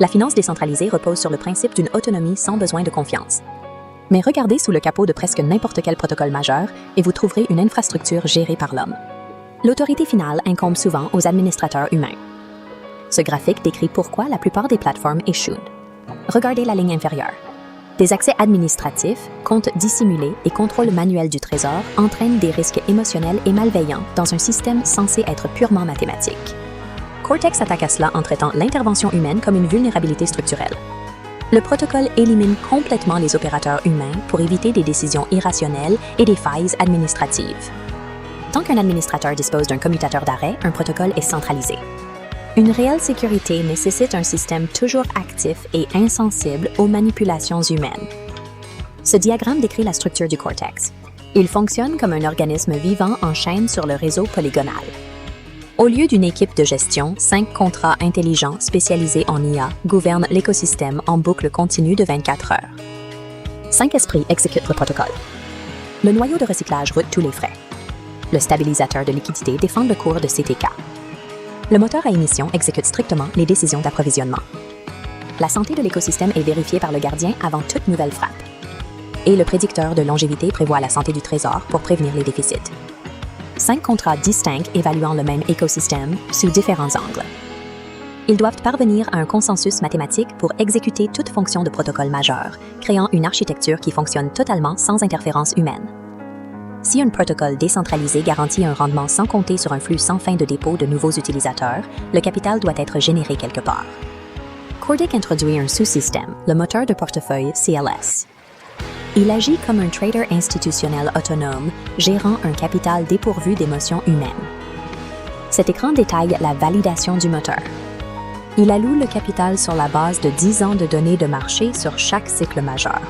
La finance décentralisée repose sur le principe d'une autonomie sans besoin de confiance. Mais regardez sous le capot de presque n'importe quel protocole majeur et vous trouverez une infrastructure gérée par l'homme. L'autorité finale incombe souvent aux administrateurs humains. Ce graphique décrit pourquoi la plupart des plateformes échouent. Regardez la ligne inférieure. Des accès administratifs, comptes dissimulés et contrôle manuel du trésor entraînent des risques émotionnels et malveillants dans un système censé être purement mathématique. Cortex attaque à cela en traitant l'intervention humaine comme une vulnérabilité structurelle. Le protocole élimine complètement les opérateurs humains pour éviter des décisions irrationnelles et des failles administratives. Tant qu'un administrateur dispose d'un commutateur d'arrêt, un protocole est centralisé. Une réelle sécurité nécessite un système toujours actif et insensible aux manipulations humaines. Ce diagramme décrit la structure du cortex. Il fonctionne comme un organisme vivant en chaîne sur le réseau polygonal. Au lieu d'une équipe de gestion, 5 contrats intelligents spécialisés en IA gouvernent l'écosystème en boucle continue de 24 heures. 5 esprits exécutent le protocole. Le noyau de recyclage route tous les frais. Le stabilisateur de liquidité défend le cours de CTK. Le moteur à émission exécute strictement les décisions d'approvisionnement. La santé de l'écosystème est vérifiée par le gardien avant toute nouvelle frappe. Et le prédicteur de longévité prévoit la santé du trésor pour prévenir les déficits. 5 contrats distincts évaluant le même écosystème sous différents angles. Ils doivent parvenir à un consensus mathématique pour exécuter toute fonction de protocole majeur, créant une architecture qui fonctionne totalement sans interférence humaine. Si un protocole décentralisé garantit un rendement sans compter sur un flux sans fin de dépôt de nouveaux utilisateurs, le capital doit être généré quelque part. Cordic introduit un sous-système, le moteur de portefeuille CLS. Il agit comme un trader institutionnel autonome, gérant un capital dépourvu d'émotions humaines. Cet écran détaille la validation du moteur. Il alloue le capital sur la base de 10 ans de données de marché sur chaque cycle majeur.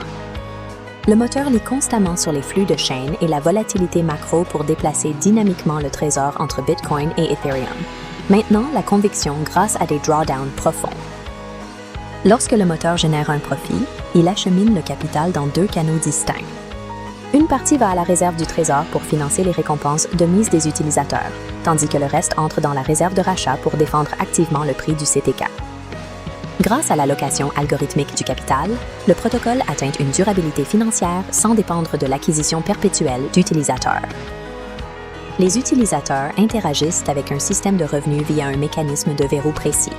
Le moteur lit constamment sur les flux de chaîne et la volatilité macro pour déplacer dynamiquement le trésor entre Bitcoin et Ethereum. Maintenant, la conviction grâce à des drawdowns profonds. Lorsque le moteur génère un profit, il achemine le capital dans 2 canaux distincts. Une partie va à la réserve du trésor pour financer les récompenses de mise des utilisateurs, tandis que le reste entre dans la réserve de rachat pour défendre activement le prix du CTK. Grâce à l'allocation algorithmique du capital, le protocole atteint une durabilité financière sans dépendre de l'acquisition perpétuelle d'utilisateurs. Les utilisateurs interagissent avec un système de revenus via un mécanisme de verrou précis.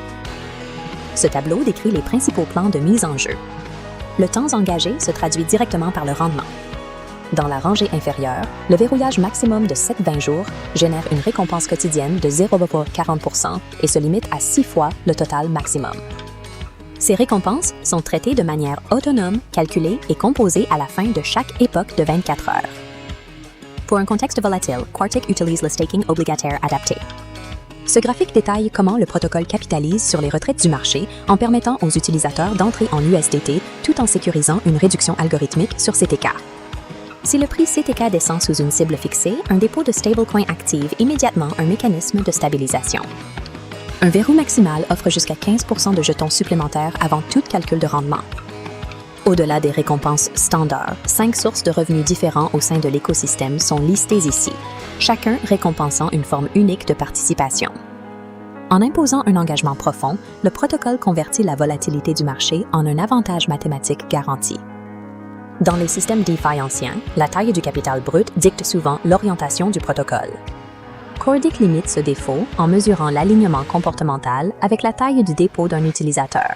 Ce tableau décrit les principaux plans de mise en jeu. Le temps engagé se traduit directement par le rendement. Dans la rangée inférieure, le verrouillage maximum de 7-20 jours génère une récompense quotidienne de 0,40% et se limite à 6 fois le total maximum. Ces récompenses sont traitées de manière autonome, calculées et composées à la fin de chaque époque de 24 heures. Pour un contexte volatile, Quartic utilise le staking obligataire adapté. Ce graphique détaille comment le protocole capitalise sur les retraites du marché en permettant aux utilisateurs d'entrer en USDT tout en sécurisant une réduction algorithmique sur CTK. Si le prix CTK descend sous une cible fixée, un dépôt de stablecoin active immédiatement un mécanisme de stabilisation. Un verrou maximal offre jusqu'à 15% de jetons supplémentaires avant tout calcul de rendement. Au-delà des récompenses standards, 5 sources de revenus différents au sein de l'écosystème sont listées ici, chacun récompensant une forme unique de participation. En imposant un engagement profond, le protocole convertit la volatilité du marché en un avantage mathématique garanti. Dans les systèmes DeFi anciens, la taille du capital brut dicte souvent l'orientation du protocole. Cordic limite ce défaut en mesurant l'alignement comportemental avec la taille du dépôt d'un utilisateur.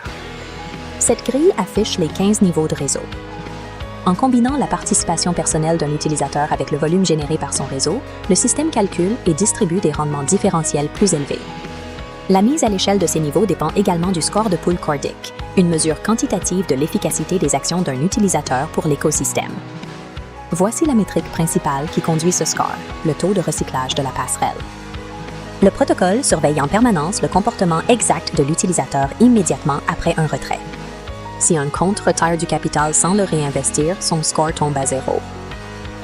Cette grille affiche les 15 niveaux de réseau. En combinant la participation personnelle d'un utilisateur avec le volume généré par son réseau, le système calcule et distribue des rendements différentiels plus élevés. La mise à l'échelle de ces niveaux dépend également du score de pool Cordic, une mesure quantitative de l'efficacité des actions d'un utilisateur pour l'écosystème. Voici la métrique principale qui conduit ce score, le taux de recyclage de la passerelle. Le protocole surveille en permanence le comportement exact de l'utilisateur immédiatement après un retrait. Si un compte retire du capital sans le réinvestir, son score tombe à 0.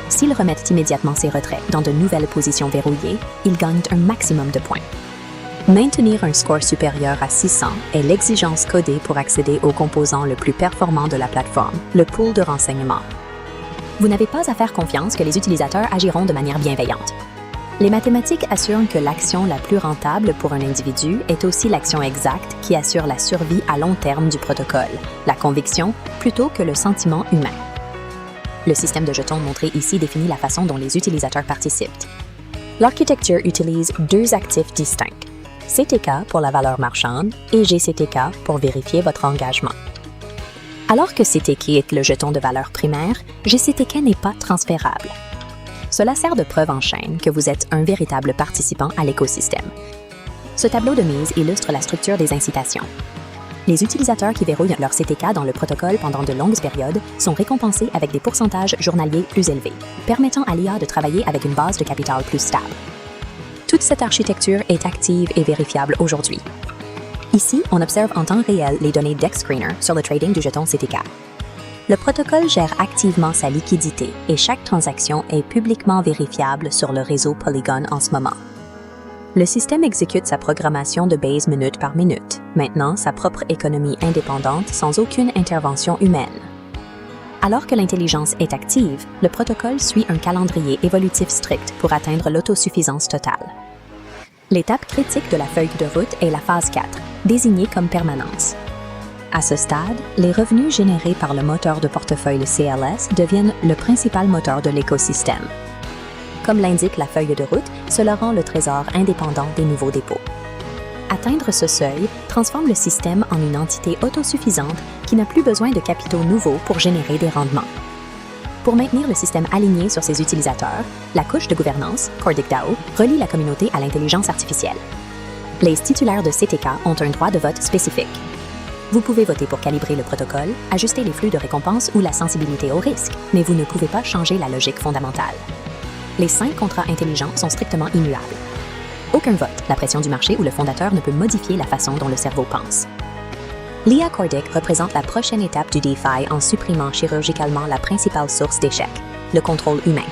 S'il remet immédiatement ses retraits dans de nouvelles positions verrouillées, il gagne un maximum de points. Maintenir un score supérieur à 600 est l'exigence codée pour accéder au composant le plus performant de la plateforme, le pool de renseignements. Vous n'avez pas à faire confiance que les utilisateurs agiront de manière bienveillante. Les mathématiques assurent que l'action la plus rentable pour un individu est aussi l'action exacte qui assure la survie à long terme du protocole, la conviction, plutôt que le sentiment humain. Le système de jetons montré ici définit la façon dont les utilisateurs participent. L'architecture utilise deux actifs distincts, CTK pour la valeur marchande et GCTK pour vérifier votre engagement. Alors que CTK est le jeton de valeur primaire, GCTK n'est pas transférable. Cela sert de preuve en chaîne que vous êtes un véritable participant à l'écosystème. Ce tableau de mise illustre la structure des incitations. Les utilisateurs qui verrouillent leur CTK dans le protocole pendant de longues périodes sont récompensés avec des pourcentages journaliers plus élevés, permettant à l'IA de travailler avec une base de capital plus stable. Toute cette architecture est active et vérifiable aujourd'hui. Ici, on observe en temps réel les données DexScreener sur le trading du jeton CTK. Le protocole gère activement sa liquidité et chaque transaction est publiquement vérifiable sur le réseau Polygon en ce moment. Le système exécute sa programmation de base minute par minute, maintenant sa propre économie indépendante sans aucune intervention humaine. Alors que l'intelligence est active, le protocole suit un calendrier évolutif strict pour atteindre l'autosuffisance totale. L'étape critique de la feuille de route est la phase 4, désignée comme permanence. À ce stade, les revenus générés par le moteur de portefeuille CLS deviennent le principal moteur de l'écosystème. Comme l'indique la feuille de route, cela rend le trésor indépendant des nouveaux dépôts. Atteindre ce seuil transforme le système en une entité autosuffisante qui n'a plus besoin de capitaux nouveaux pour générer des rendements. Pour maintenir le système aligné sur ses utilisateurs, la couche de gouvernance, Cordic DAO, relie la communauté à l'intelligence artificielle. Les titulaires de CTK ont un droit de vote spécifique. Vous pouvez voter pour calibrer le protocole, ajuster les flux de récompenses ou la sensibilité au risque, mais vous ne pouvez pas changer la logique fondamentale. Les 5 contrats intelligents sont strictement immuables. Aucun vote, la pression du marché ou le fondateur ne peut modifier la façon dont le cerveau pense. L'IA Cordic représente la prochaine étape du DeFi en supprimant chirurgicalement la principale source d'échec, le contrôle humain.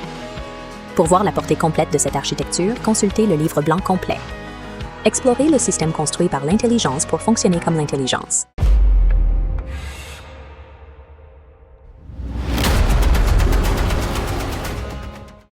Pour voir la portée complète de cette architecture, consultez le livre blanc complet. Explorez le système construit par l'intelligence pour fonctionner comme l'intelligence.